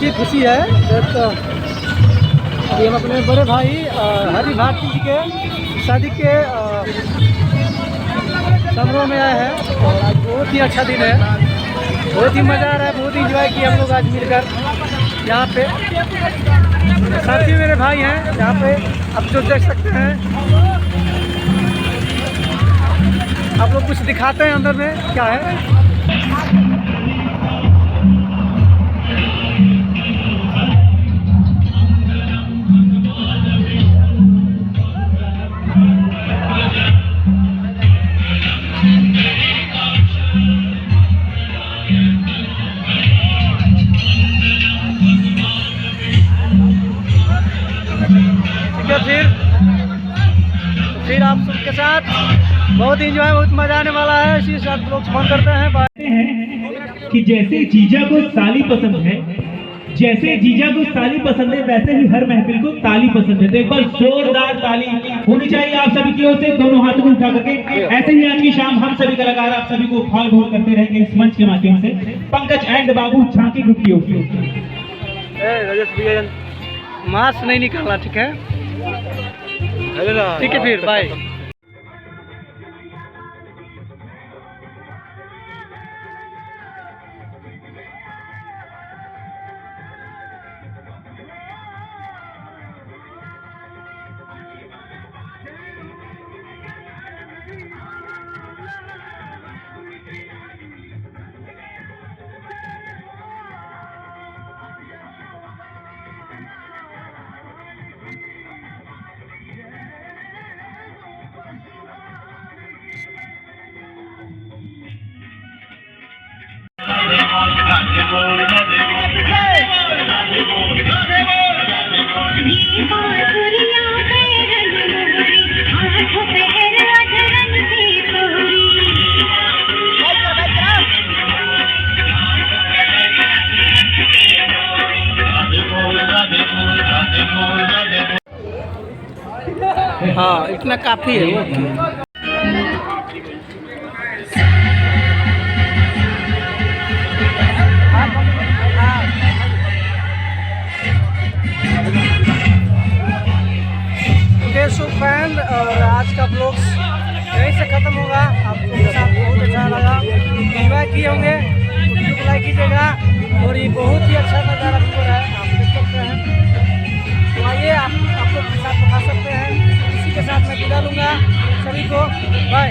की खुशी है। अभी हम अपने बड़े भाई हरि भारती जी के शादी के समारोह में आए हैं और आज बहुत ही अच्छा दिन है, बहुत ही मज़ा आ रहा है, बहुत ही इंजॉय किया हम लोग आज मिलकर यहाँ पे। साथी मेरे भाई हैं यहाँ पे, आप जो देख सकते हैं। आप लोग कुछ दिखाते हैं अंदर में क्या है। फिर आप सबके साथ बहुत इंजॉय, बहुत मजा आने वाला है। इसी साथ लोग फोन करते हैं कि जैसे जीजा को साली पसंद है, जैसे जीजा को साली पसंद है, वैसे ही हर महफिल को ताली पसंद है। तो एक बार जोरदार ताली होनी चाहिए आप सभी की ओर से, दोनों हाथों को उठा करके। ऐसे ही आज की शाम हम सभी कलाकार आप सभी को फॉल भोल करते रहेंगे इस मंच के माध्यम से। पंकज एंड बाबू झांकी ग्रुप की ओर से। मास्क नहीं निकालना, ठीक है? ठीक है, फिर बाय। हाँ, इतना काफी है वो। फ्रेंड, और आज का ब्लॉग यहीं से ख़त्म होगा। आप लोगों के साथ बहुत अच्छा लगा, एंजॉय किए होंगे। वीडियो को लाइक कीजिएगा और ये बहुत ही अच्छा नज़ारा हो रहा है, आप देख सकते हैं। तो आइए आप लोग के साथ बता सकते हैं। इसी के साथ मैं विदा लूँगा सभी को, बाय।